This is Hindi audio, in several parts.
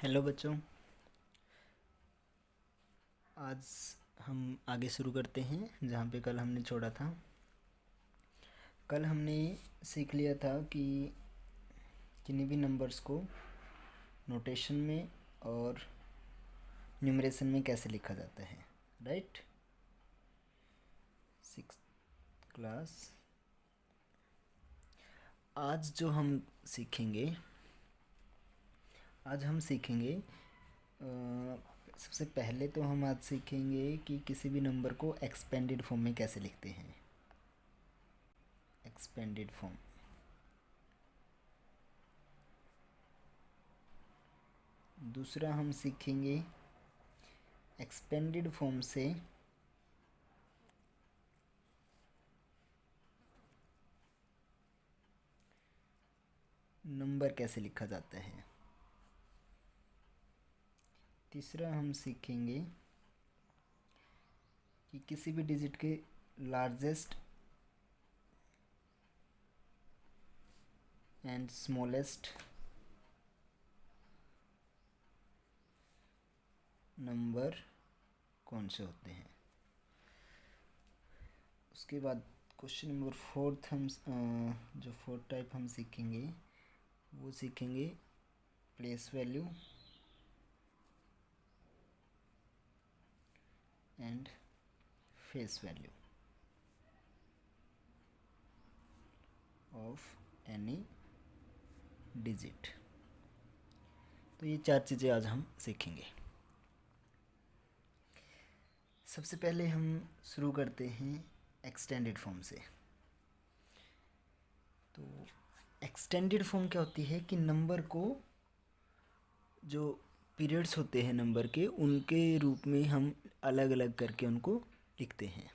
हेलो बच्चों। आज हम आगे शुरू करते हैं जहाँ पे कल हमने छोड़ा था। कल हमने सीख लिया था कि किन्हीं भी नंबर्स को नोटेशन में और न्यूमरेशन में कैसे लिखा जाता है, राइट। Six class. आज जो हम सीखेंगे सबसे पहले तो हम आज सीखेंगे कि किसी भी नंबर को एक्सपेंडेड फॉर्म में कैसे लिखते हैं। Expanded form. दूसरा हम सीखेंगे एक्सपेंडेड फॉर्म से नंबर कैसे लिखा जाता है। तीसरा हम सीखेंगे कि किसी भी डिजिट के लार्जेस्ट एंड स्मॉलेस्ट नंबर कौन से होते हैं। उसके बाद क्वेश्चन नंबर फोर्थ हम जो फोर्थ टाइप हम सीखेंगे वो सीखेंगे place value and face value of any digit. तो ये चार चीज़ें आज हम सीखेंगे। सबसे पहले हम शुरू करते हैं एक्सटेंडेड फॉर्म से। तो एक्सटेंडेड फॉर्म क्या होती है कि नंबर को जो पीरियड्स होते हैं नंबर के उनके रूप में हम अलग अलग करके उनको लिखते हैं।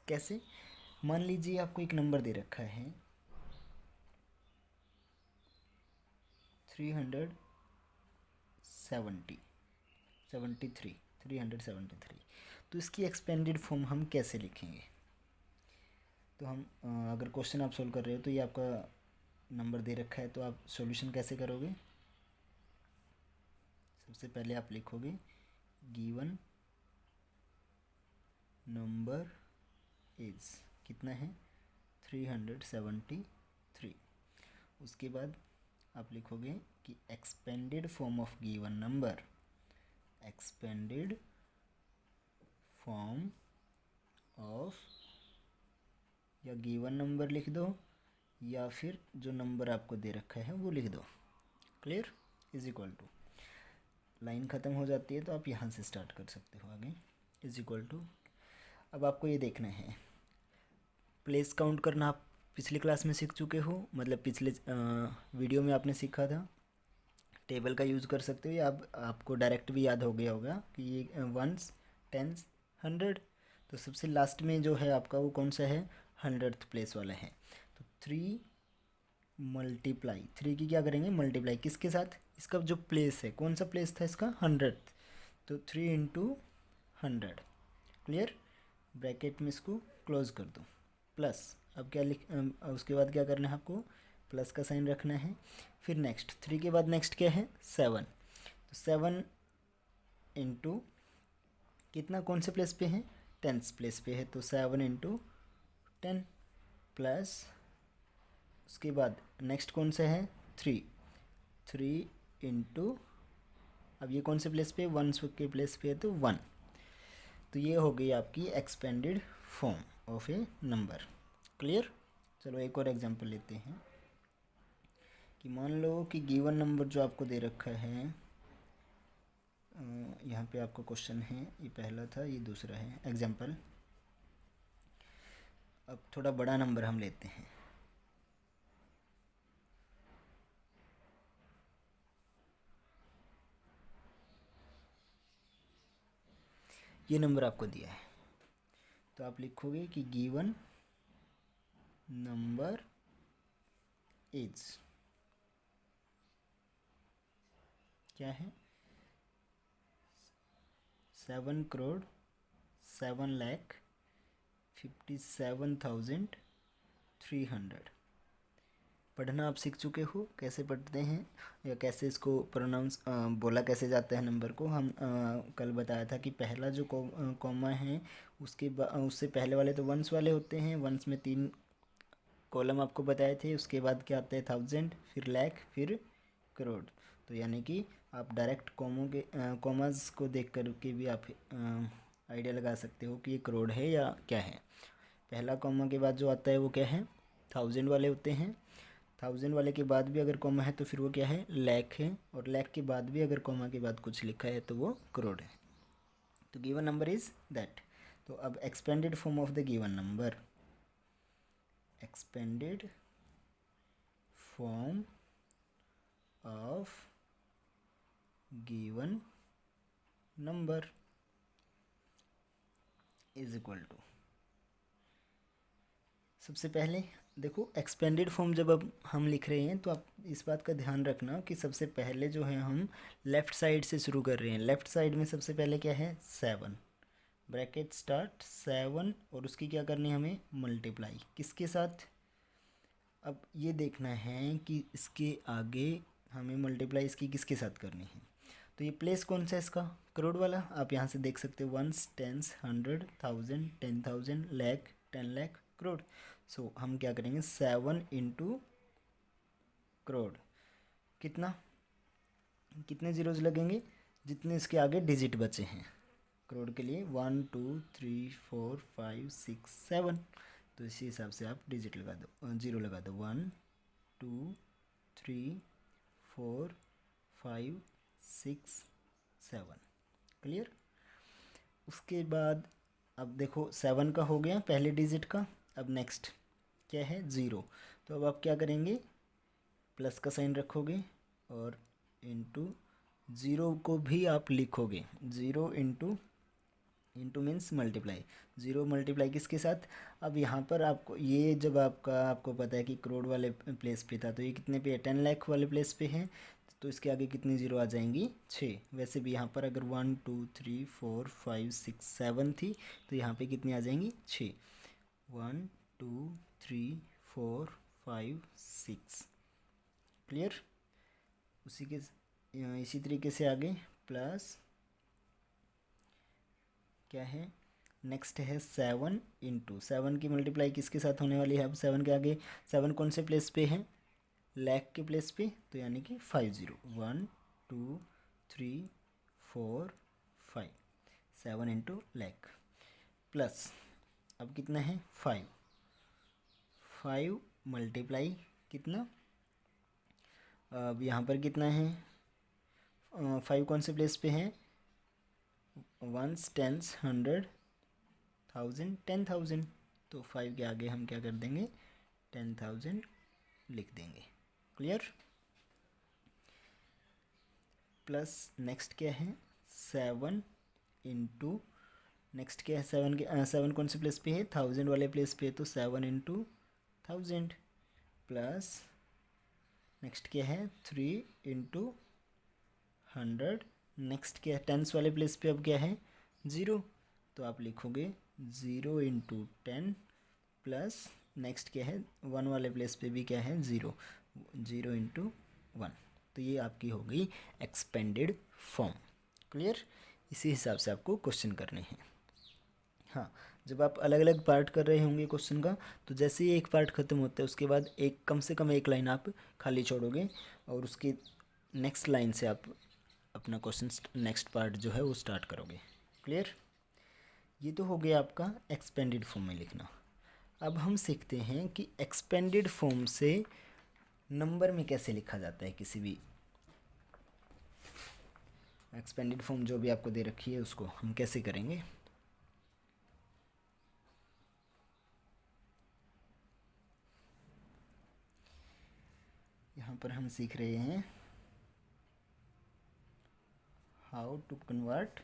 कैसे? मान लीजिए आपको एक नंबर दे रखा है 373। तो इसकी एक्सपेंडेड फॉर्म हम कैसे लिखेंगे। तो हम अगर क्वेश्चन आप सोल्व कर रहे हो तो ये आपका नंबर दे रखा है तो आप सॉल्यूशन कैसे करोगे। सबसे पहले आप लिखोगे गिवन नंबर इज कितना है 373। उसके बाद आप लिखोगे कि expanded form of given number, expanded form of, या गिवन नंबर लिख दो या फिर जो नंबर आपको दे रखा है वो लिख दो। Clear? Is equal to, line ख़त्म हो जाती है तो आप यहाँ से स्टार्ट कर सकते हो आगे। इज इक्वल टू, अब आपको ये देखना है प्लेस काउंट करना। आप पिछली क्लास में सीख चुके हो, मतलब पिछले वीडियो में आपने सीखा था। टेबल का यूज़ कर सकते हो या आपको डायरेक्ट भी याद हो गया होगा कि ये वंस, टेंस, हंड्रेड। तो सबसे लास्ट में जो है आपका वो कौन सा है, 100th प्लेस वाला है। तो 3 मल्टीप्लाई, 3 की क्या करेंगे मल्टीप्लाई किसके साथ, इसका जो प्लेस है कौन सा प्लेस था इसका 100th। तो 3 इंटू 100। क्लियर? ब्रैकेट में इसको क्लोज कर दो प्लस। अब क्या उसके बाद क्या करना है आपको, प्लस का साइन रखना है। फिर नेक्स्ट 3 के बाद नेक्स्ट क्या है 7। तो 7 इंटू कितना, कौन से प्लेस पे है 10th प्लेस पे है तो 7 इंटू 10 प्लस उसके बाद नेक्स्ट कौन सा है 3 इंटू, अब ये कौन से प्लेस पे 1 के प्लेस पे है तो 1। तो ये हो गई आपकी expanded form of A number. Clear? चलो एक और एग्जांपल लेते हैं कि मान लो कि गिवन नंबर जो आपको दे रखा है, यहाँ पे आपका क्वेश्चन है, ये पहला था ये दूसरा है एग्जांपल। अब थोड़ा बड़ा नंबर हम लेते हैं। ये नंबर आपको दिया है तो आप लिखोगे कि गिवन नंबर इज, क्या है 7,07,57,300। पढ़ना आप सीख चुके हो, कैसे पढ़ते हैं या कैसे इसको प्रोनाउंस बोला कैसे जाता है नंबर को। हम कल बताया था कि पहला जो कॉमा है उससे पहले वाले तो वंस वाले होते हैं। वंस में 3 कॉलम आपको बताए थे। उसके बाद क्या आता है 1000, फिर लाख, फिर करोड़। तो यानी कि आप डायरेक्ट कॉमास को देख कर के भी आप आइडिया लगा सकते हो कि ये करोड़ है या क्या है। पहला कॉमा के बाद जो आता है वो क्या है 1000 वाले होते हैं। 1000 वाले के बाद भी अगर कॉमा है तो फिर वो क्या है लाख है। और लाख के बाद भी अगर कॉमा के बाद कुछ लिखा है तो वो करोड़ है। तो गिवन नंबर इज़ दैट। तो अब expanded form of the given number, expanded form of given number is equal to, सबसे पहले देखो एक्सपेंडेड फॉर्म जब अब हम लिख रहे हैं तो आप इस बात का ध्यान रखना कि सबसे पहले जो है हम लेफ़्ट साइड से शुरू कर रहे हैं। लेफ़्ट साइड में सबसे पहले क्या है 7, ब्रैकेट स्टार्ट 7, और उसकी क्या करनी है हमें मल्टीप्लाई किसके साथ। अब ये देखना है कि इसके आगे हमें मल्टीप्लाई इसकी किसके साथ करनी है। तो ये प्लेस कौन सा है इसका करोड़ वाला, आप यहाँ से देख सकते हो वंस, टेंस, 100, 1000, 10,000, लाख, 10 लाख, करोड़। सो हम क्या करेंगे 7 इंटू करोड़, कितना कितने ज़ीरोज़ लगेंगे जितने इसके आगे डिजिट बचे हैं करोड़ के लिए 1 2 3 4 5 6 7। तो इसी हिसाब से आप डिजिट लगा दो, ज़ीरो लगा दो 1 2 3 4 5 6 7। क्लियर। उसके बाद अब देखो 7 का हो गया पहले डिजिट का। अब नेक्स्ट क्या है 0। तो अब आप क्या करेंगे प्लस का साइन रखोगे और इंटू 0 को भी आप लिखोगे। 0 इंटू मीन्स मल्टीप्लाई, 0 मल्टीप्लाई किसके साथ। अब यहाँ पर आपको ये जब आपको पता है कि करोड़ वाले प्लेस पे था तो ये कितने पे है 10 लाख वाले प्लेस पे है। तो इसके आगे कितनी ज़ीरो आ जाएंगी 6। वैसे भी यहाँ पर अगर 1 2 3 4 5 6 7 थी तो यहाँ पे कितनी आ जाएंगी 6। 1 2 3 4 5 6। क्लियर। इसी तरीके से आगे प्लस क्या है नेक्स्ट है 7 इंटू 7 की मल्टीप्लाई किसके साथ होने वाली है। अब 7 के आगे 7 कौन से प्लेस पे है लाख के प्लेस पे, तो यानी कि 50 1 2 3 4 5 7 इंटू लाख प्लस अब कितना है 5 मल्टीप्लाई कितना, अब यहाँ पर कितना है 5 कौन से प्लेस पे है वंस, टेंस, 100, 1000, 10,000। तो 5 के आगे हम क्या कर देंगे 10,000 लिख देंगे। क्लियर। प्लस नेक्स्ट क्या है 7 इंटू नेक्स्ट क्या है 7 कौन से प्लेस पे है 1000 वाले प्लेस पे, तो 7 इंटू 1000 प्लस नेक्स्ट क्या है 3 इंटू 100। नेक्स्ट क्या है टेंस वाले प्लेस पे अब क्या है 0, तो आप लिखोगे 0 इंटू 10 प्लस नेक्स्ट क्या है 1 वाले प्लेस पे भी क्या है 0, 0 इंटू 1। तो ये आपकी हो गई एक्सपेंडेड फॉर्म। क्लियर। इसी हिसाब से आपको क्वेश्चन करने हैं। हाँ, जब आप अलग अलग पार्ट कर रहे होंगे क्वेश्चन का तो जैसे ही एक पार्ट ख़त्म होता है उसके बाद एक कम से कम एक लाइन आप खाली छोड़ोगे और उसके नेक्स्ट लाइन से आप अपना क्वेश्चन नेक्स्ट पार्ट जो है वो स्टार्ट करोगे। क्लियर। ये तो हो गया आपका एक्सपेंडेड फॉर्म में लिखना। अब हम सीखते हैं कि एक्सपेंडेड फॉर्म से नंबर में कैसे लिखा जाता है किसी भी एक्सपेंडेड फॉर्म जो भी आपको दे रखी है उसको हम कैसे करेंगे। यहाँ पर हम सीख रहे हैं how to convert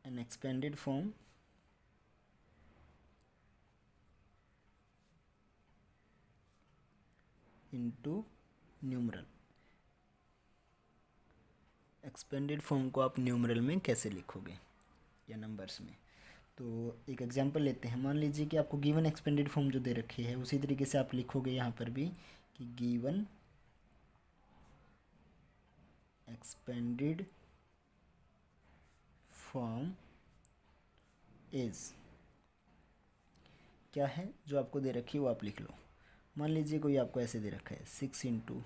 an expanded form into numeral. Expanded form को आप न्यूमरल में कैसे लिखोगे या नंबर्स में। तो एक एग्जांपल लेते हैं। मान लीजिए कि आपको गिवन एक्सपेंडेड फॉर्म जो दे रखी है उसी तरीके से आप लिखोगे यहाँ पर भी कि गिवन एक्सपेंडेड फॉर्म इज, क्या है जो आपको दे रखी है वो आप लिख लो। मान लीजिए कोई आपको ऐसे दे रखा है 6 into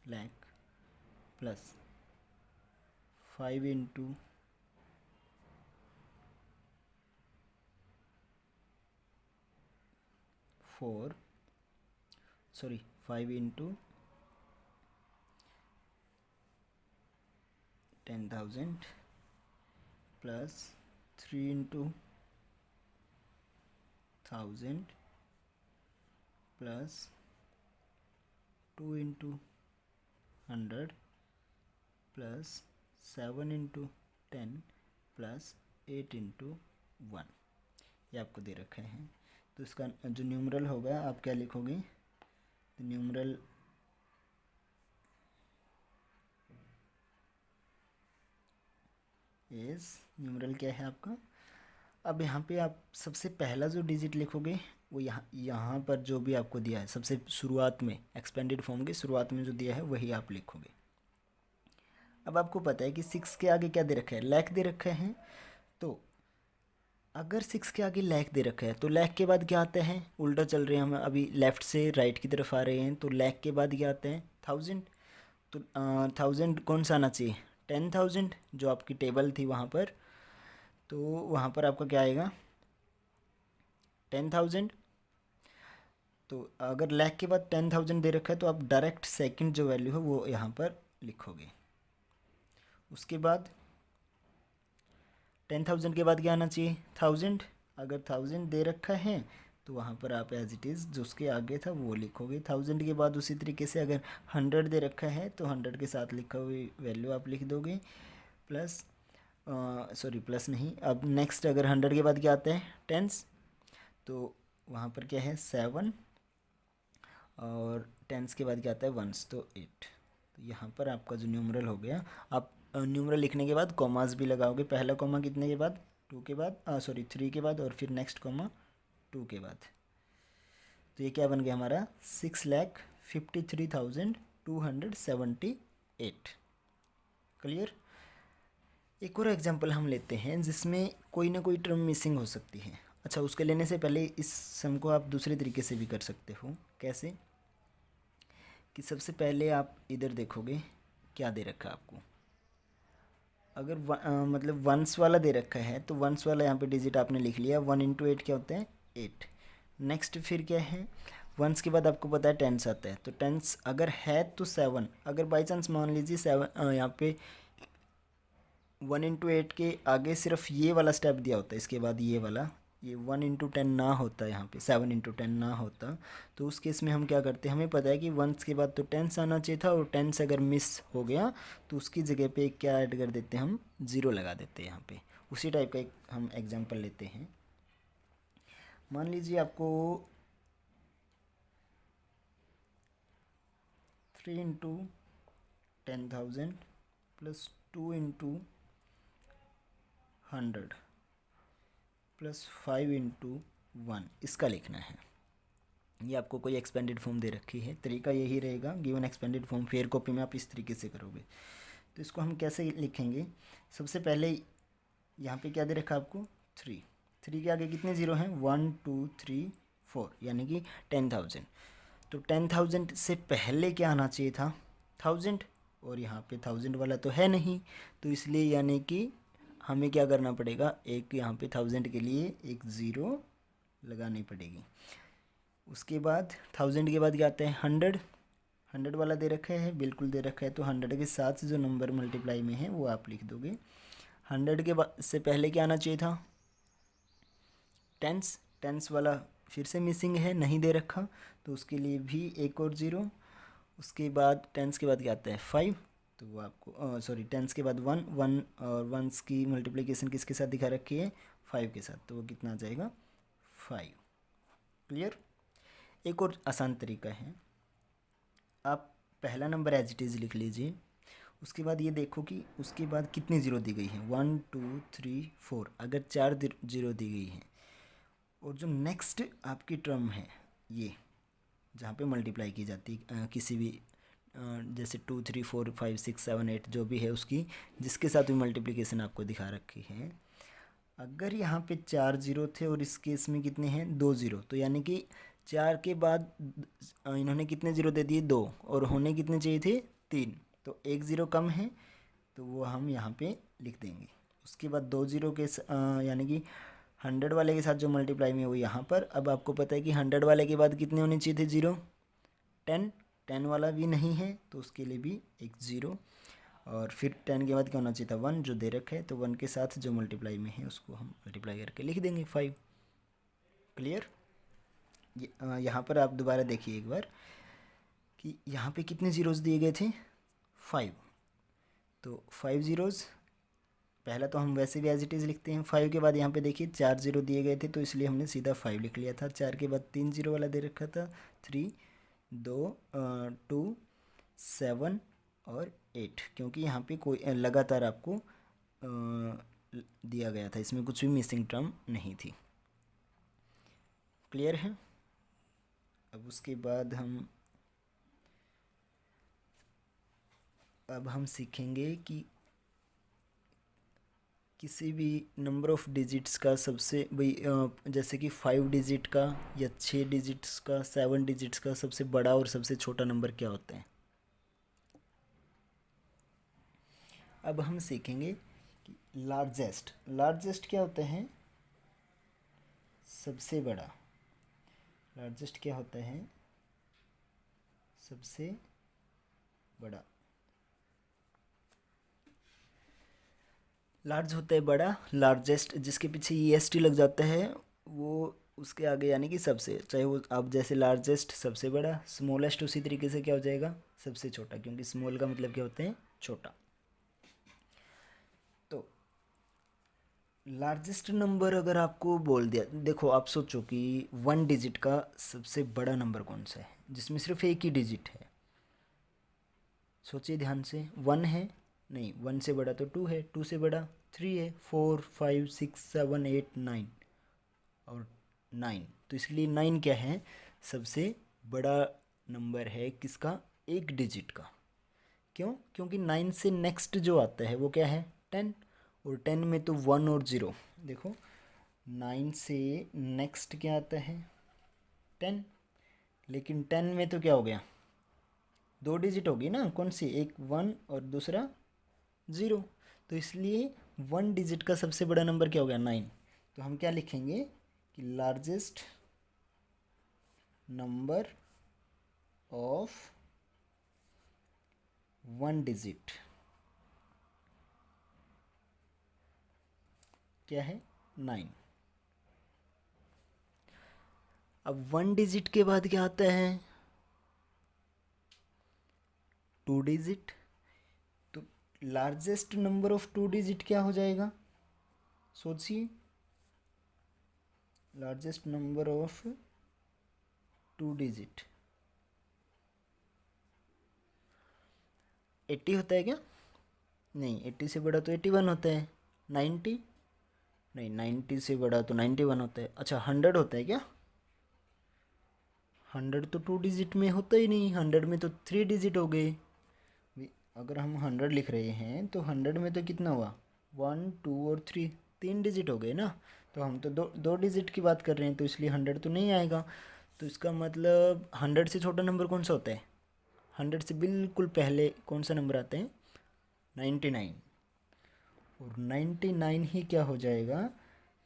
lakh plus 5 into 4, sorry 5 into 10,000 plus 3 into 1000 plus 2 into 100 plus 7 into 10 plus 8 into 1, ये आपको दे रखे हैं। तो इसका जो न्यूमरल होगा आप क्या लिखोगे, तो न्यूमरल इज, न्यूमरल क्या है आपका। अब यहाँ पे आप सबसे पहला जो डिजिट लिखोगे वो यहाँ पर जो भी आपको दिया है सबसे शुरुआत में, एक्सपेंडेड फॉर्म के शुरुआत में जो दिया है वही आप लिखोगे। अब आपको पता है कि 6 के आगे क्या दे रखा है, लैख दे रखा है। तो अगर 6 के आगे लैख दे रखा है तो लैख के बाद क्या आता है, उल्टा चल रहे हैं हम अभी लेफ़्ट से राइट की तरफ आ रहे हैं, तो लैख के बाद क्या आता है 1000। तो 1000 कौन सा आना चाहिए, 10,000 जो आपकी टेबल थी वहाँ पर, तो वहाँ पर आपका क्या आएगा 10,000। तो अगर लैख के बाद 10,000 दे रखा है तो आप डायरेक्ट सेकंड जो वैल्यू है वो यहाँ पर लिखोगे। उसके बाद 10,000 के बाद क्या आना चाहिए 1000। अगर 1000 दे रखा है तो वहाँ पर आप एज इट इज़ जो उसके आगे था वो लिखोगे। 1000 के बाद उसी तरीके से अगर 100 दे रखा है तो 100 के साथ लिखा हुई वैल्यू आप लिख दोगे, प्लस सॉरी प्लस नहीं, अब नेक्स्ट अगर 100 के बाद क्या आता है टेंस, तो वहाँ पर क्या है 7, और टेंस के बाद क्या आता है वंस, तो 8। तो यहाँ पर आपका जो न्यूमरल हो गया, आप न्यूमरल लिखने के बाद कॉमास भी लगाओगे। पहला कॉमा कितने के बाद 2 के बाद, सॉरी 3 के बाद, और फिर नेक्स्ट कॉमा 2 के बाद। तो ये क्या बन गया हमारा 6,53,278। क्लियर। एक और एग्जांपल हम लेते हैं जिसमें कोई ना कोई टर्म मिसिंग हो सकती है। अच्छा, उसके लेने से पहले इस सम को आप दूसरे तरीके से भी कर सकते हो। कैसे कि सबसे पहले आप इधर देखोगे क्या दे रखा है आपको। अगर मतलब वंस वाला दे रखा है तो वंस वाला यहाँ पे डिजिट आपने लिख लिया। 1 इंटू 8 क्या होता है 8। नेक्स्ट फिर क्या है, वंस के बाद आपको पता है टेंस आता है, तो टेंस अगर है तो 7। अगर बाई चांस मान लीजिए 7 यहाँ पे 1 इंटू 8 के आगे सिर्फ ये वाला स्टेप दिया होता है, इसके बाद ये वाला, ये 1 इंटू 10 ना होता, यहाँ पे 7 इंटू 10 ना होता, तो उस केस में हम क्या करते हैं, हमें पता है कि वंस के बाद तो टेंस आना चाहिए था, और टेंस अगर मिस हो गया तो उसकी जगह पे क्या ऐड कर देते हैं, हम 0 लगा देते हैं यहाँ पे। उसी टाइप का एक हम एग्जांपल लेते हैं। मान लीजिए आपको 3 into 10,000 plus 2 into 100 plus 5 into 1 इसका लिखना है। ये आपको कोई एक्सपेंडेड फॉर्म दे रखी है, तरीका यही रहेगा। Given expanded form fair copy में आप इस तरीके से करोगे। तो इसको हम कैसे लिखेंगे, सबसे पहले यहाँ पे क्या दे रखा है आपको 3। 3 के आगे कितने ज़ीरो हैं 1 2 3 4, यानी कि 10,000। तो 10,000 से पहले क्या आना चाहिए था 1000, और यहाँ पे 1000 वाला तो है नहीं, तो इसलिए यानी कि हमें क्या करना पड़ेगा, एक यहाँ पे 1000 के लिए एक ज़ीरो लगानी पड़ेगी। उसके बाद 1000 के बाद क्या आता है 100। 100 वाला दे रखा है, बिल्कुल दे रखा है, तो 100 के साथ जो नंबर मल्टीप्लाई में है वो आप लिख दोगे। 100 के बाद से पहले क्या आना चाहिए था टेंस। टेंस वाला फिर से मिसिंग है, नहीं दे रखा, तो उसके लिए भी एक और ज़ीरो। उसके बाद टेंस के बाद क्या आता है 5, तो वो आपको सॉरी टेंस के बाद 1 1, और वंस की मल्टीप्लिकेशन किसके साथ दिखा रखी है 5 के साथ, तो वो कितना आ जाएगा 5। क्लियर। एक और आसान तरीका है, आप पहला नंबर एज इट इज़ लिख लीजिए, उसके बाद ये देखो कि उसके बाद कितनी ज़ीरो दी गई है, 1 2 3 4, अगर 4 ज़ीरो दी गई है। और जो नेक्स्ट आपकी टर्म है ये, जहाँ पे मल्टीप्लाई की जाती है किसी भी जैसे 2 3 4 5 6 7 8 जो भी है उसकी, जिसके साथ भी मल्टीप्लिकेशन आपको दिखा रखी है, अगर यहाँ पे 4 ज़ीरो थे और इस केस में कितने हैं, 2 ज़ीरो, तो यानी कि 4 के बाद इन्होंने कितने ज़ीरो दे दिए, 2, और होने कितने चाहिए थे, 3, तो 1 ज़ीरो कम है, तो वो हम यहाँ पे लिख देंगे। उसके बाद 2 ज़ीरो के यानी कि 100 वाले के साथ जो मल्टीप्लाई में वो यहाँ पर। अब आपको पता है कि 100 वाले के बाद कितने होने चाहिए थे, ज़ीरो, 10 वाला भी नहीं है तो उसके लिए भी एक ज़ीरो, और फिर 10 के बाद क्या होना चाहिए था, 1 जो दे रखा है, तो 1 के साथ जो मल्टीप्लाई में है उसको हम मल्टीप्लाई करके लिख देंगे 5। क्लियर। यहाँ पर आप दोबारा देखिए एक बार कि यहाँ पे कितने ज़ीरोज़ दिए गए थे, 5, तो 5 ज़ीरोज़, पहला तो हम वैसे भी एज इट इज़ लिखते हैं। 5 के बाद यहाँ पे देखिए 4 ज़ीरो दिए गए थे, तो इसलिए हमने सीधा 5 लिख लिया था। 4 के बाद 3 ज़ीरो वाला दे रखा था, 3, 2, 2, 7 और 8, क्योंकि यहाँ पे कोई लगातार आपको दिया गया था, इसमें कुछ भी मिसिंग टर्म नहीं थी। क्लियर है। अब उसके बाद हम सीखेंगे कि किसी भी नंबर ऑफ़ डिजिट्स का सबसे भाई जैसे कि 5 डिजिट का या 6 डिजिट्स का, 7 डिजिट्स का सबसे बड़ा और सबसे छोटा नंबर क्या होता है। अब हम सीखेंगे कि लार्जेस्ट क्या होता है, सबसे बड़ा। लार्जेस्ट क्या होता है, सबसे बड़ा। लार्ज होता है बड़ा, लार्जेस्ट जिसके पीछे ई एस टी लग जाता है वो उसके आगे यानी कि सबसे, चाहे वो आप जैसे लार्जेस्ट सबसे बड़ा, स्मॉलेस्ट उसी तरीके से क्या हो जाएगा, सबसे छोटा, क्योंकि स्मॉल का मतलब क्या होता है, छोटा। तो लार्जेस्ट नंबर अगर आपको बोल दिया, देखो आप सोचो कि 1 डिजिट का सबसे बड़ा नंबर कौन सा है जिसमें सिर्फ एक ही डिजिट है। सोचिए ध्यान से, 1 है, नहीं 1 से बड़ा तो 2 है, 2 से बड़ा 3 है, 4 5 6 7 8 9 और 9, तो इसलिए 9 क्या है, सबसे बड़ा नंबर है किसका, एक डिजिट का। क्यों, क्योंकि 9 से नेक्स्ट जो आता है वो क्या है, 10, और 10 में तो 1 और 0, देखो 9 से नेक्स्ट क्या आता है, 10, लेकिन 10 में तो क्या हो गया, 2 डिजिट होगी ना, कौन सी, एक 1 और दूसरा 0, तो इसलिए 1 डिजिट का सबसे बड़ा नंबर क्या हो गया, 9। तो हम क्या लिखेंगे कि लार्जेस्ट नंबर ऑफ 1 डिजिट क्या है, 9। अब 1 डिजिट के बाद क्या आता है, 2 डिजिट, तो लार्जेस्ट नंबर ऑफ 2 डिजिट क्या हो जाएगा, सोचिए, लार्जेस्ट नंबर ऑफ 2 डिजिट 80 होता है क्या, नहीं 80 से बड़ा तो 81 होता है, 90, नहीं 90 से बड़ा तो 91 होता है, अच्छा 100 होता है क्या, 100 तो 2 डिजिट में होता ही नहीं, 100 में तो 3 डिजिट हो गए। अगर हम 100 लिख रहे हैं तो 100 में तो कितना हुआ, 1 2 और 3, 3 डिजिट हो गए ना, तो हम तो दो डिजिट की बात कर रहे हैं, तो इसलिए 100 तो नहीं आएगा। तो इसका मतलब 100 से छोटा नंबर कौन सा होता है, 100 से बिल्कुल पहले कौन सा नंबर आता है, 99, और 99 ही क्या हो जाएगा,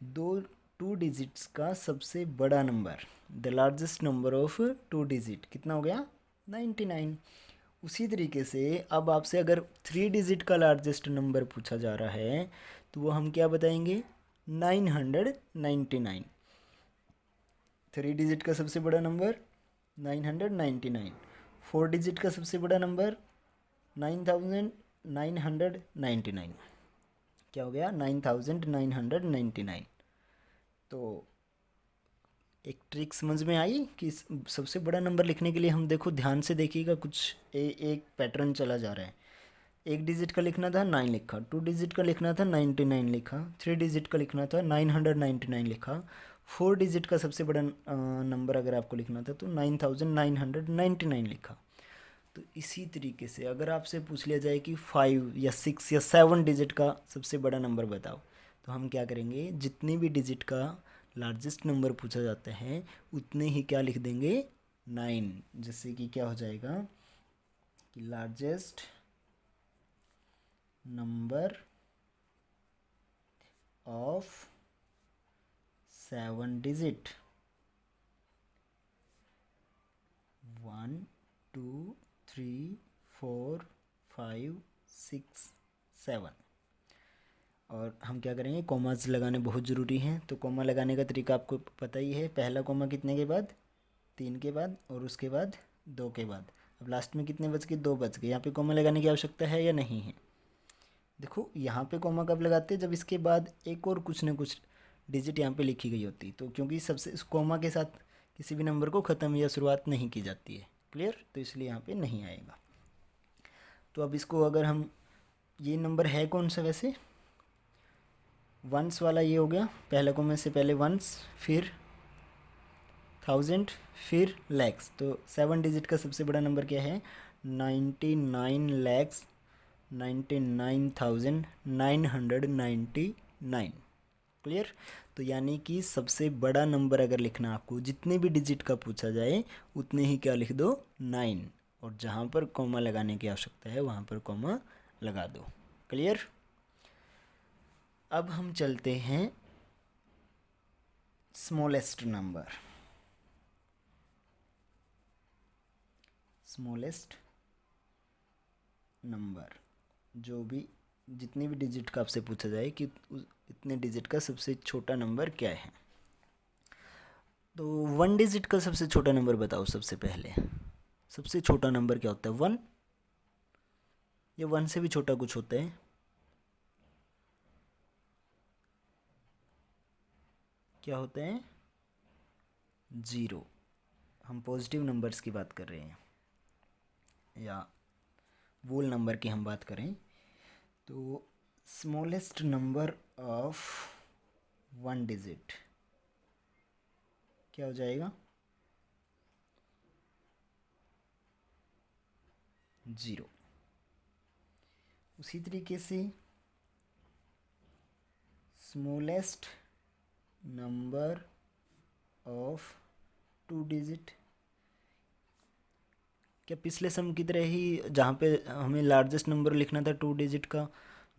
2 डिजिट्स का सबसे बड़ा number, the largest number of 2 digit कितना हो गया, 99। उसी तरीके से अब आपसे अगर 3 डिजिट का लार्जेस्ट नंबर पूछा जा रहा है तो वो हम क्या बताएंगे, 999। 3 डिजिट का सबसे बड़ा नंबर 999, 4 डिजिट का सबसे बड़ा नंबर 9999, क्या हो गया, 9999। तो एक ट्रिक समझ में आई कि सबसे बड़ा नंबर लिखने के लिए हम देखो ध्यान से देखिएगा, कुछ एक पैटर्न चला जा रहा है। एक डिजिट का लिखना था 9 लिखा, 2 डिजिट का लिखना था 99 लिखा, 3 डिजिट का लिखना था 999 लिखा, 4 डिजिट का सबसे बड़ा नंबर अगर आपको लिखना था तो 9999 लिखा। तो इसी तरीके से अगर आपसे पूछ लिया जाए कि 5 या 6 या 7 डिजिट का सबसे बड़ा नंबर बताओ, तो हम क्या करेंगे, जितने भी डिजिट का लार्जेस्ट नंबर पूछा जाता है उतने ही क्या लिख देंगे, 9। जैसे कि क्या हो जाएगा कि लार्जेस्ट नंबर ऑफ 7 डिजिट 1 2 3 4 5 6 7। और हम क्या करेंगे, कॉमास लगाने बहुत ज़रूरी हैं। तो कॉमा लगाने का तरीका आपको पता ही है, पहला कॉमा कितने के बाद, 3 के बाद, और उसके बाद 2 के बाद। अब लास्ट में कितने बच गए, 2 बच गए। यहाँ पे कॉमा लगाने की आवश्यकता है या नहीं है? देखो यहाँ पे कॉमा कब लगाते हैं, जब इसके बाद एक और कुछ ना कुछ डिजिट यहाँ पे लिखी गई होती, तो क्योंकि सबसे इस कॉमा के साथ किसी भी नंबर को ख़त्म या शुरुआत नहीं की जाती है, क्लियर, तो इसलिए यहाँ पे नहीं आएगा। तो अब इसको अगर हम, ये नंबर है कौन सा वैसे, वंस वाला ये हो गया, पहला कॉमा से पहले वंस, फिर 1000, फिर लैक्स। तो 7 डिजिट का सबसे बड़ा नंबर क्या है, 99,99,999। क्लियर। तो यानी कि सबसे बड़ा नंबर अगर लिखना आपको, जितने भी डिजिट का पूछा जाए उतने ही क्या लिख दो, 9, और जहाँ पर कॉमा लगाने की आवश्यकता है वहाँ पर कॉमा लगा दो। क्लियर। अब हम चलते हैं स्मॉलेस्ट नंबर। स्मॉलेस्ट नंबर, जो भी जितने भी डिजिट का आपसे पूछा जाए कि इतने डिजिट का सबसे छोटा नंबर क्या है। तो 1 डिजिट का सबसे छोटा नंबर बताओ। सबसे पहले सबसे छोटा नंबर क्या होता है, 1 या 1 से भी छोटा कुछ होता है? क्या होता है, 0। हम पॉजिटिव नंबर्स की बात कर रहे हैं या वोल नंबर की हम बात करें, तो स्मॉलेस्ट नंबर ऑफ 1 डिजिट क्या हो जाएगा, 0। उसी तरीके से स्मॉलेस्ट नंबर ऑफ 2 डिजिट, क्या पिछले सम की तरह ही, जहाँ पे हमें लार्जेस्ट नंबर लिखना था 2 डिजिट का,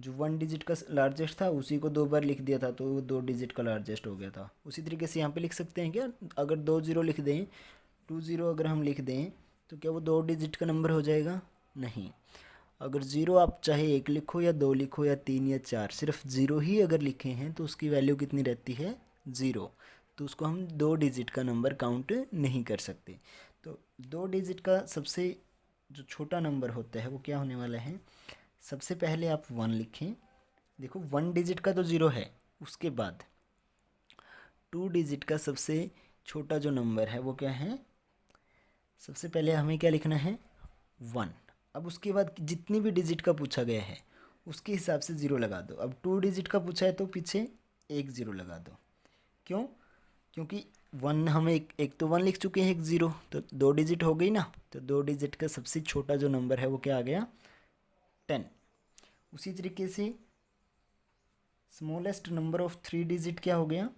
जो 1 डिजिट का लार्जेस्ट था उसी को 2 बार लिख दिया था, तो वो 2 डिजिट का लार्जेस्ट हो गया था। उसी तरीके से यहाँ पे लिख सकते हैं क्या, अगर 2 0 लिख दें, 2 0 अगर हम लिख दें तो क्या वो 2 डिजिट का नंबर हो जाएगा? नहीं। अगर 0 आप चाहे 1 लिखो या 2 लिखो या 3 या 4, सिर्फ 0 ही अगर लिखे हैं तो उसकी वैल्यू कितनी रहती है, 0। तो उसको हम 2 डिजिट का नंबर काउंट नहीं कर सकते। तो 2 डिजिट का सबसे जो छोटा नंबर होता है वो क्या होने वाला है, सबसे पहले आप 1 लिखें। देखो 1 डिजिट का तो 0 है, उसके बाद 2 डिजिट का सबसे छोटा जो नंबर है वो क्या है, सबसे पहले हमें क्या लिखना है, 1। अब उसके बाद जितनी भी डिजिट का पूछा गया है उसके हिसाब से 0 लगा दो। अब 2 डिजिट का पूछा है तो पीछे एक 0 लगा दो। क्यों? क्योंकि 1 हम एक तो 1 लिख चुके हैं, एक 0, तो 2 डिजिट हो गई ना। तो 2 डिजिट का सबसे छोटा जो नंबर है वो क्या आ गया, 10। उसी तरीके से स्मॉलेस्ट नंबर ऑफ 3 डिजिट क्या हो गया,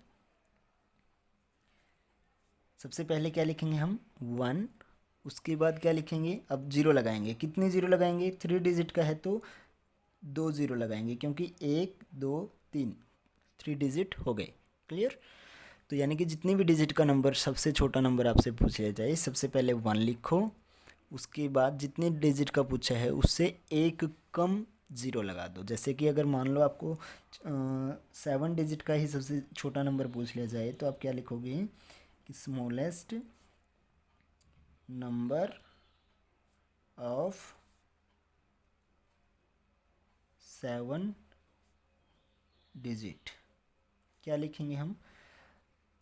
सबसे पहले क्या लिखेंगे हम, 1। उसके बाद क्या लिखेंगे, अब 0 लगाएंगे। कितने 0 लगाएंगे, 3 डिजिट का है तो 2 0 लगाएंगे, क्योंकि 1 2 3 3 डिजिट हो गए। क्लियर। तो यानी कि जितनी भी डिजिट का नंबर सबसे छोटा नंबर आपसे पूछ लिया जाए, सबसे पहले 1 लिखो, उसके बाद जितने डिजिट का पूछा है उससे एक कम 0 लगा दो। जैसे कि अगर मान लो आपको 7 डिजिट का ही सबसे छोटा नंबर पूछ लिया जाए, तो आप क्या लिखोगे कि स्मॉलेस्ट नंबर ऑफ 7 डिजिट, क्या लिखेंगे हम,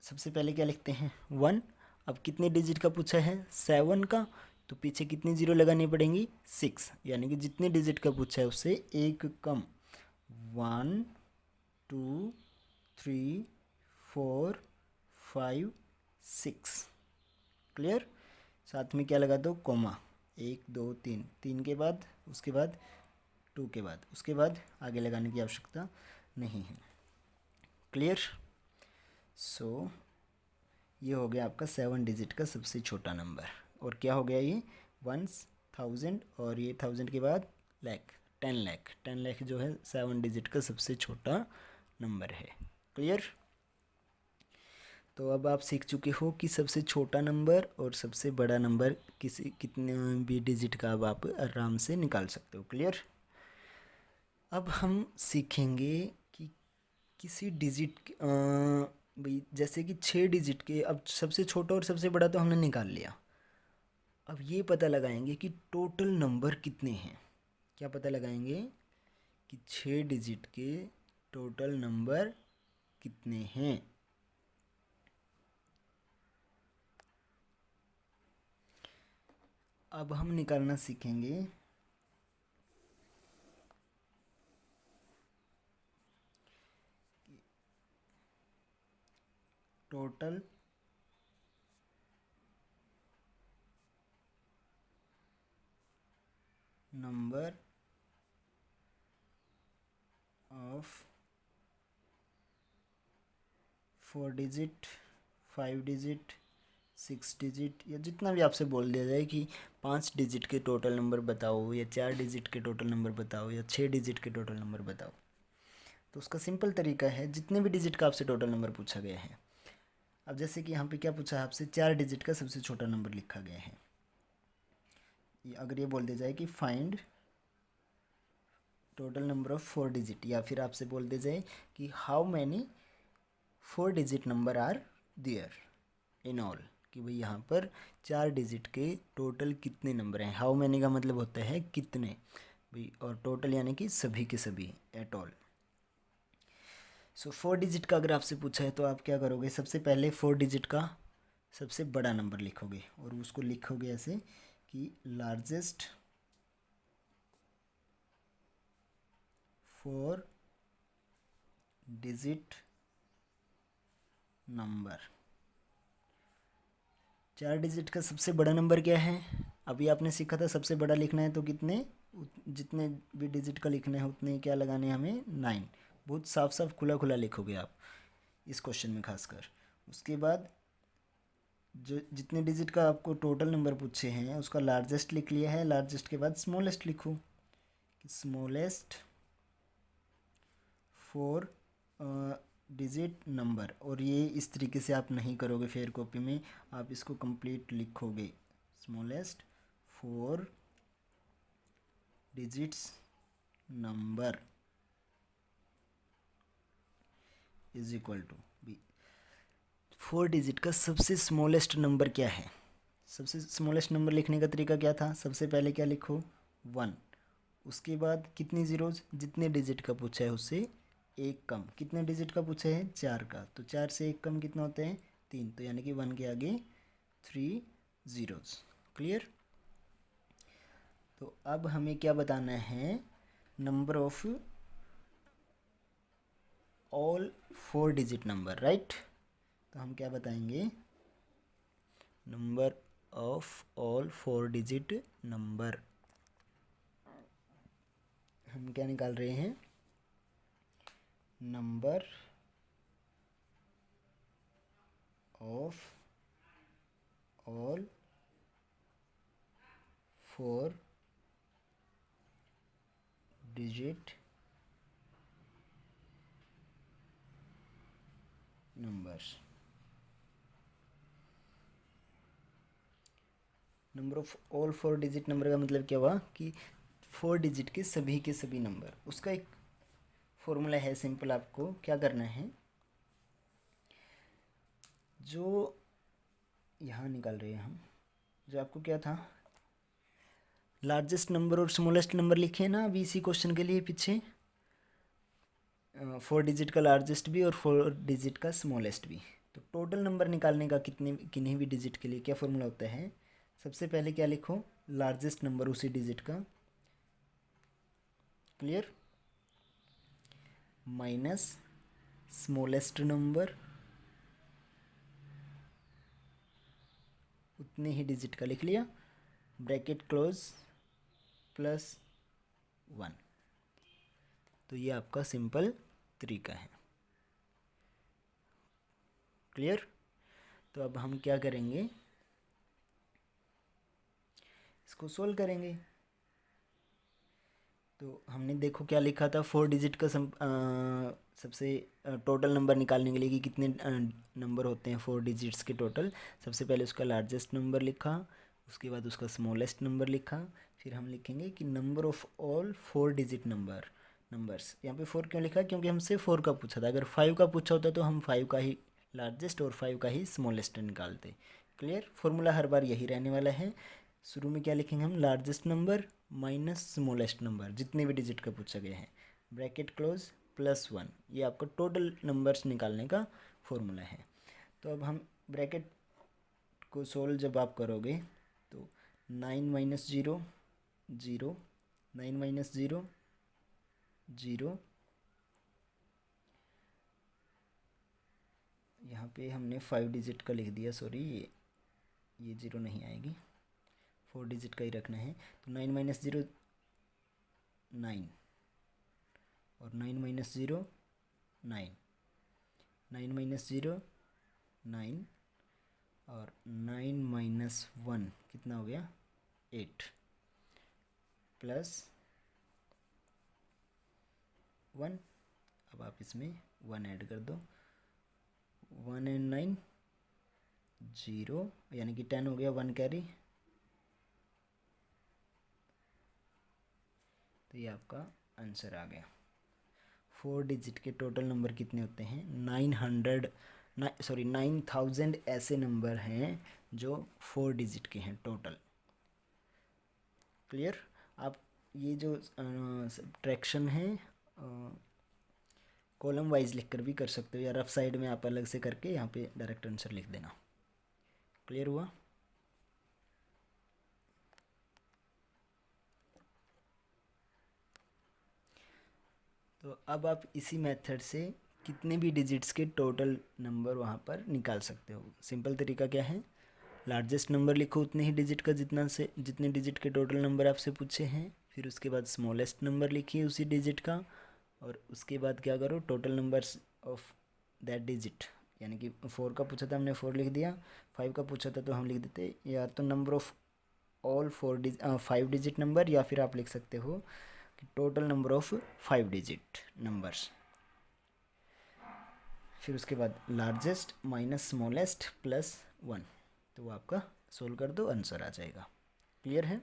सबसे पहले क्या लिखते हैं, 1। अब कितने डिजिट का पूछा है, 7 का, तो पीछे कितनी ज़ीरो लगानी पड़ेंगी? 6, यानी कि जितने डिजिट का पूछा है उससे एक कम। 1 2 3 4 5 6। क्लियर? साथ में क्या लगा दो? कोमा। 1 2 3, 3 के बाद, उसके बाद 2 के बाद, उसके बाद आगे लगाने की आवश्यकता नहीं है। क्लियर? सो ये हो गया आपका 7 डिजिट का सबसे छोटा नंबर। और क्या हो गया ये? 1000, और ये 1000 के बाद लाख, 10 लाख। 10 लाख जो है 7 डिजिट का सबसे छोटा नंबर है। क्लियर? तो अब आप सीख चुके हो कि सबसे छोटा नंबर और सबसे बड़ा नंबर कितने भी डिजिट का अब आप आराम से निकाल सकते हो। क्लियर? अब हम सीखेंगे कि किसी डिजिट भाई जैसे कि 6 डिजिट के, अब सबसे छोटा और सबसे बड़ा तो हमने निकाल लिया। अब ये पता लगाएंगे कि टोटल नंबर कितने हैं। क्या पता लगाएंगे? कि 6 डिजिट के टोटल नंबर कितने हैं। अब हम निकालना सीखेंगे total number of 4 digit, 5 digit, 6 digit, या जितना भी आपसे बोल दिया जाए कि 5 डिजिट के टोटल नंबर बताओ, या 4 डिजिट के टोटल नंबर बताओ, या 6 डिजिट के टोटल नंबर बताओ। तो उसका सिंपल तरीका है, जितने भी डिजिट का आपसे टोटल नंबर पूछा गया है। अब जैसे कि यहाँ पे क्या पूछा है आपसे? 4 डिजिट का सबसे छोटा नंबर लिखा गया है। अगर ये बोल दिया जाए कि find total number of 4 digit, या फिर आपसे बोल दिया जाए कि how many 4 digit number are there in all, कि भाई यहाँ पर 4 डिजिट के टोटल कितने नंबर हैं। हाउ मैनी का मतलब होता है कितने भाई, और टोटल यानी कि सभी के सभी, एट ऑल। सो 4 डिजिट का अगर आपसे पूछा है तो आप क्या करोगे? सबसे पहले 4 डिजिट का सबसे बड़ा नंबर लिखोगे, और उसको लिखोगे ऐसे कि लार्जेस्ट 4 डिजिट नंबर। 4 डिजिट का सबसे बड़ा नंबर क्या है? अभी आपने सीखा था सबसे बड़ा लिखना है तो कितने, जितने भी डिजिट का लिखना है उतने क्या लगाने हैं हमें? 9। बहुत साफ साफ खुला खुला लिखोगे आप इस क्वेश्चन में खासकर। उसके बाद जो जितने डिजिट का आपको टोटल नंबर पूछे हैं उसका लार्जेस्ट लिख लिया है, लार्जेस्ट के बाद स्मॉलेस्ट लिखो कि स्मॉलेस्ट 4 डिजिट नंबर। और ये इस तरीके से आप नहीं करोगे फेयर कॉपी में, आप इसको कंप्लीट लिखोगे smallest 4 digits number is equal to be. 4 digit का सबसे स्मॉलेस्ट नंबर क्या है? सबसे स्मॉलेस्ट नंबर लिखने का तरीका क्या था? सबसे पहले क्या लिखो? 1। उसके बाद कितनी ज़ीरोज़? जितने डिजिट का पूछा है उससे एक कम। कितने डिजिट का पूछा है? 4 का, तो 4 से एक कम कितना होते हैं? 3, तो यानी कि 1 के आगे 3 ज़ीरोज़। क्लियर? तो अब हमें क्या बताना है? Number of all 4 digit number, right? तो हम क्या बताएंगे? Number of all 4 digit number. हम क्या निकाल रहे हैं? Number of all 4 digit numbers. Number of all 4 digit number का मतलब क्या हुआ? कि 4 डिजिट के सभी नंबर। उसका एक फॉर्मूला है सिंपल, आपको क्या करना है? जो यहाँ निकाल रहे हैं हम, जो आपको क्या था? लार्जेस्ट नंबर और स्मॉलेस्ट नंबर लिखे हैं ना अभी इसी क्वेश्चन के लिए पीछे। 4 डिजिट का लार्जेस्ट भी और 4 डिजिट का स्मॉलेस्ट भी। तो टोटल नंबर निकालने का कितने किन्हीं भी डिजिट के लिए क्या फॉर्मूला होता है? सबसे पहले क्या लिखो, लार्जेस्ट नंबर उसी डिजिट का, क्लियर, माइनस स्मॉलेस्ट नंबर उतने ही डिजिट का लिख लिया, ब्रैकेट क्लोज, प्लस 1। तो ये आपका सिंपल तरीका है, क्लियर। तो अब हम क्या करेंगे, इसको सोल्व करेंगे। तो हमने देखो क्या लिखा था, 4 डिजिट का सबसे टोटल नंबर निकालने के लिए कि कितने नंबर होते हैं 4 डिजिट्स के टोटल। सबसे पहले उसका लार्जेस्ट नंबर लिखा, उसके बाद उसका स्मॉलेस्ट नंबर लिखा, फिर हम लिखेंगे कि number of all 4 digit numbers. यहाँ पे 4 क्यों लिखा, क्योंकि हमसे 4 का पूछा था। अगर 5 का पूछा होता तो हम 5 का ही लार्जेस्ट और 5 का ही स्मॉलेस्ट निकालते। क्लियर, फॉर्मूला हर बार यही रहने वाला है। शुरू में क्या लिखेंगे हम, largest number minus smallest number जितने भी डिजिट का पूछा गया है, ब्रैकेट क्लोज, प्लस 1। ये आपका टोटल नंबर्स निकालने का फॉर्मूला है। तो अब हम ब्रैकेट को सोल्व जब आप करोगे तो 9 माइनस 0 0, 9 माइनस 0 0, यहाँ पे हमने 5 डिजिट का लिख दिया, सॉरी ये 0 नहीं आएगी, 4 डिजिट का ही रखना है। तो 9 माइनस 0 9, और 9 माइनस 0 9, 9 माइनस 0 9, और 9 माइनस 1 कितना हो गया 8, प्लस 1। अब आप इसमें 1 ऐड कर दो, 1 एंड 9 0, यानी कि 10 हो गया, 1 कैरी। तो ये आपका आंसर आ गया। 4 डिजिट के टोटल नंबर कितने होते हैं, 9000 ऐसे नंबर हैं जो 4 डिजिट के हैं टोटल। क्लियर। आप ये जो सब्ट्रैक्शन है कॉलम वाइज लिखकर भी कर सकते हो, या रफ साइड में आप अलग से करके यहाँ पे डायरेक्ट आंसर लिख देना। क्लियर हुआ। तो अब आप इसी मेथड से कितने भी डिजिट्स के टोटल नंबर वहाँ पर निकाल सकते हो। सिंपल तरीका क्या है, लार्जेस्ट नंबर लिखो उतने ही डिजिट का जितने डिजिट के टोटल नंबर आपसे पूछे हैं, फिर उसके बाद स्मॉलेस्ट नंबर लिखिए उसी डिजिट का, और उसके बाद क्या करो, total numbers of that digit, यानी कि 4 का पूछा था हमने 4 लिख दिया, 5 का पूछा था तो हम लिख देते या तो number of all 5 digit number, या फिर आप लिख सकते हो कि total number of 5 digit numbers. फिर उसके बाद लार्जेस्ट माइनस स्मॉलेस्ट प्लस 1, तो वो आपका सोल्व कर दो, आंसर आ जाएगा। क्लियर है।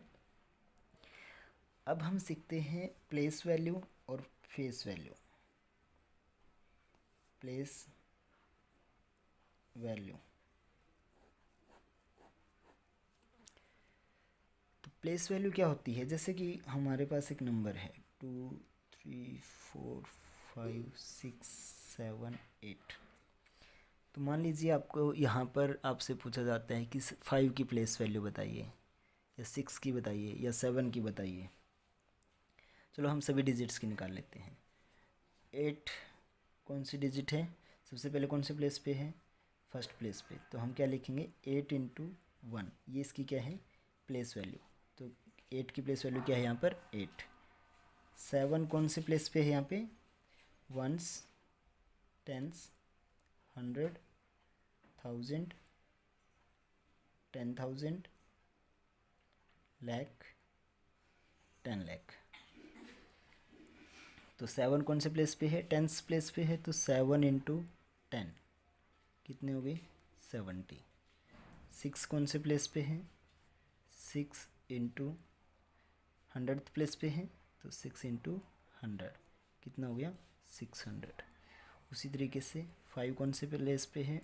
अब हम सीखते हैं प्लेस वैल्यू और फेस वैल्यू। प्लेस वैल्यू, तो प्लेस वैल्यू क्या होती है, जैसे कि हमारे पास एक नंबर है 2 3 4 5 6 7 8। तो मान लीजिए आपको यहाँ पर आपसे पूछा जाता है कि 5 की प्लेस वैल्यू बताइए, या 6 की बताइए, या 7 की बताइए। चलो हम सभी डिजिट्स की निकाल लेते हैं। 8 कौन सी डिजिट है, सबसे पहले कौन से प्लेस पे है, फर्स्ट प्लेस पे। तो हम क्या लिखेंगे 8 इंटू 1, ये इसकी क्या है प्लेस वैल्यू। तो 8 की प्लेस वैल्यू क्या है यहाँ पर 8। 7 कौन से प्लेस पे है यहाँ पे, वंस, टेंस, 100, 1000, 10,000, लाख, 10 लाख। तो 7 कौन से प्लेस पे है, टेंस प्लेस पे है, तो 7 इंटू 10 कितने हो गए 70। 6 कौन से प्लेस पे है, 6 इंटू 100 प्लेस पे है, तो 6 इंटू 100 कितना हो गया 600। उसी तरीके से 5 कौन से प्लेस पे है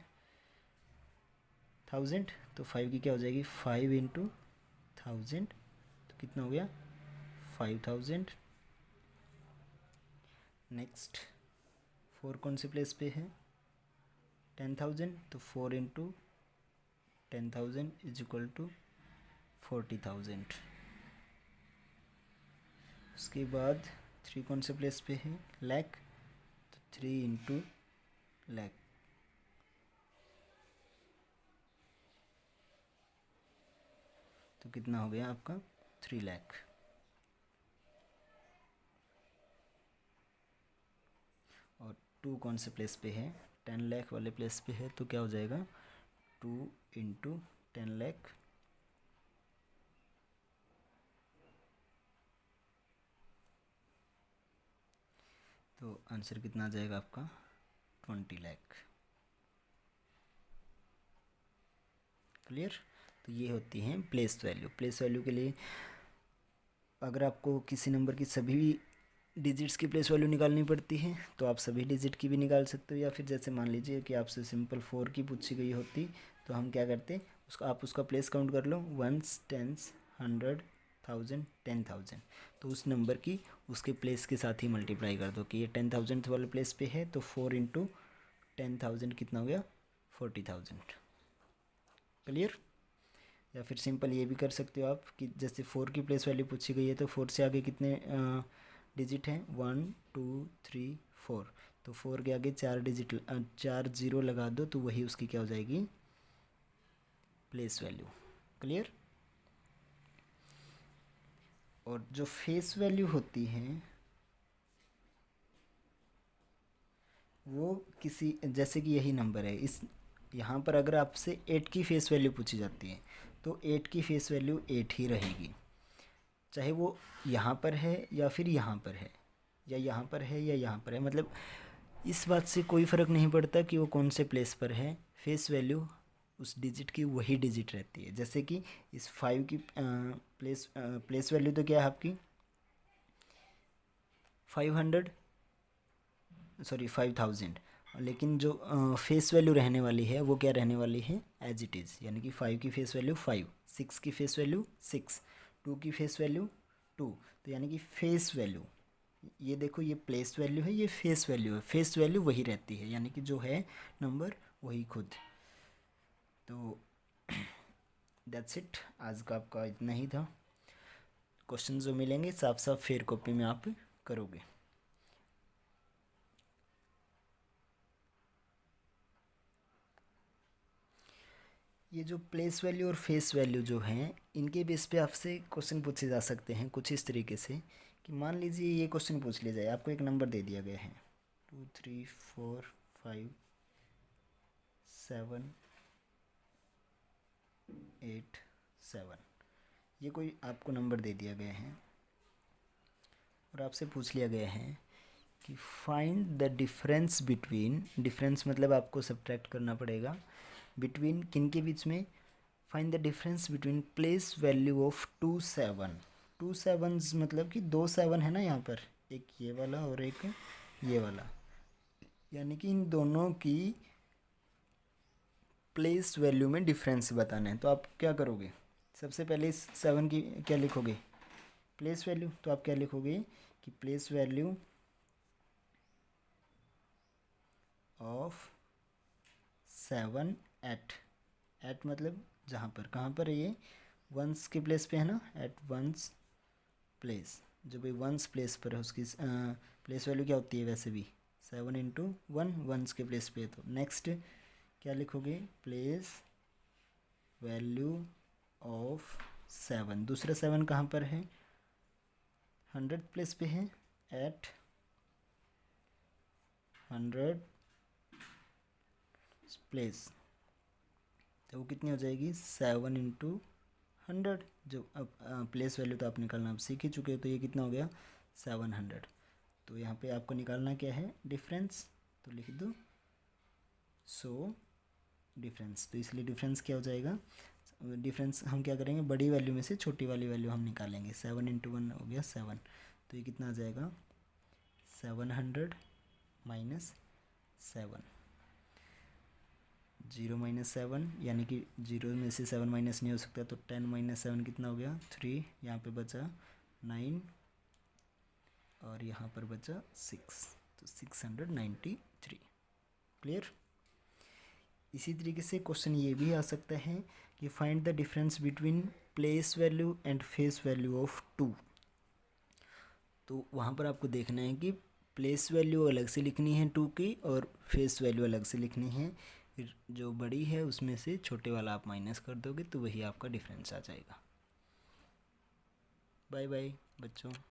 1000, तो 5 की क्या हो जाएगी 5 इंटू 1000, तो कितना हो गया 5000। नेक्स्ट 4 कौन से प्लेस पे है 10,000, तो 4 इंटू 10,000 इज इक्वल टू 40,000। उसके बाद 3 कौन से प्लेस पे है? लाख, तो 3 इंटू लाख, तो कितना हो गया आपका? 3 लाख। और 2 कौन से प्लेस पे है? 10 लाख वाले प्लेस पे है, तो क्या हो जाएगा? 2 इंटू 10 लाख, तो आंसर कितना आ जाएगा आपका? 20 लाख। क्लियर? तो ये होती हैं प्लेस वैल्यू। प्लेस वैल्यू के लिए अगर आपको किसी नंबर की सभी डिजिट्स की प्लेस वैल्यू निकालनी पड़ती है तो आप सभी डिजिट की भी निकाल सकते हो, या फिर जैसे मान लीजिए कि आपसे सिंपल 4 की पूछी गई होती तो हम क्या करते, उसका प्लेस काउंट कर लो, 1s 10s 100 1000 10,000, तो उस नंबर की उसके प्लेस के साथ ही मल्टीप्लाई कर दो कि ये 10,000 वाले प्लेस पे है, तो 4 इंटू 10,000 कितना हो गया? 40,000। क्लियर? या फिर सिंपल ये भी कर सकते हो आप कि जैसे 4 की प्लेस वैल्यू पूछी गई है तो 4 से आगे कितने डिजिट हैं? 1 2 3 4, तो 4 के आगे 4 डिजिट 4 जीरो लगा दो, तो वही उसकी क्या हो जाएगी? Place value. क्लियर? और जो फेस वैल्यू होती है वो किसी, जैसे कि यही नंबर है, इस यहाँ पर अगर आपसे 8 की फेस वैल्यू पूछी जाती है तो 8 की फेस वैल्यू 8 ही रहेगी, चाहे वो यहाँ पर है या फिर यहाँ पर है, या यहाँ पर है या यहाँ पर है, मतलब इस बात से कोई फ़र्क नहीं पड़ता कि वो कौन से प्लेस पर है, फेस वैल्यू उस डिजिट की वही डिजिट रहती है। जैसे कि इस 5 की प्लेस वैल्यू तो क्या है आपकी? 500, सॉरी 5,000, लेकिन जो फेस वैल्यू रहने वाली है वो क्या रहने वाली है? एज इट इज़, यानी कि 5 की फेस वैल्यू 5, 6 की फेस वैल्यू 6, 2 की फेस वैल्यू 2, तो यानी कि फेस वैल्यू, ये देखो ये प्लेस वैल्यू है, ये फेस वैल्यू है, फेस वैल्यू वही रहती है, यानी कि जो है नंबर वही खुद। तो दैट्स इट, आज का आपका इतना ही था। क्वेश्चन जो मिलेंगे साफ साफ फेयर कॉपी में आप करोगे। ये जो प्लेस वैल्यू और फेस वैल्यू जो हैं इनके बेस पे आपसे क्वेश्चन पूछे जा सकते हैं कुछ इस तरीके से कि मान लीजिए ये क्वेश्चन पूछ लिया जाए, आपको एक नंबर दे दिया गया है 2 3 4 5 7 8 7, ये कोई आपको नंबर दे दिया गया है और आपसे पूछ लिया गया है कि find the difference between, difference मतलब आपको सब्ट्रैक्ट करना पड़ेगा, बिटवीन किन के बीच में? Find the difference between place value of 2 7, 2 7 मतलब कि 2 7 है ना यहाँ पर, एक ये वाला और एक ये वाला, यानी कि इन दोनों की प्लेस वैल्यू में डिफरेंस बताना है। तो आप क्या करोगे? सबसे पहले इस 7 की क्या लिखोगे? प्लेस वैल्यू, तो आप क्या लिखोगे कि प्लेस वैल्यू ऑफ 7 एट मतलब जहाँ पर, कहाँ पर है ये? वंस के प्लेस पे है ना, एट वंस प्लेस, जो भाई वंस प्लेस पर है उसकी प्लेस वैल्यू क्या होती है वैसे भी? 7 इंटू 1, वंस के प्लेस पे। तो नेक्स्ट क्या लिखोगे? प्लेस वैल्यू ऑफ 7, दूसरा 7 कहाँ पर है? 100 प्लेस पे है, एट 100 प्लेस, तो वो कितनी हो जाएगी? 7 इंटू 100, जो अब प्लेस वैल्यू तो आप निकालना आप सीख ही चुके हो, तो ये कितना हो गया? 700। तो यहाँ पे आपको निकालना क्या है? डिफरेंस, तो लिख दो सो डिफरेंस, तो इसलिए डिफरेंस क्या हो जाएगा? डिफरेंस हम क्या करेंगे? बड़ी वैल्यू में से छोटी वाली वैल्यू हम निकालेंगे, 7 इंटू 1 हो गया 7, तो ये कितना आ जाएगा? 700 माइनस 7, 0 माइनस 7, यानी कि 0 में से 7 माइनस नहीं हो सकता, तो 10 माइनस 7 कितना हो गया? 3, यहाँ पे बचा 9 और यहाँ पर बचा 6, तो 693। क्लियर? इसी तरीके से क्वेश्चन ये भी आ सकता है कि find the difference between place value and face value of 2। तो वहाँ पर आपको देखना है कि प्लेस वैल्यू अलग से लिखनी है 2 की और फेस वैल्यू अलग से लिखनी है। फिर जो बड़ी है उसमें से छोटे वाला आप माइनस कर दोगे तो वही आपका डिफरेंस आ जाएगा। बाय बाय बच्चों।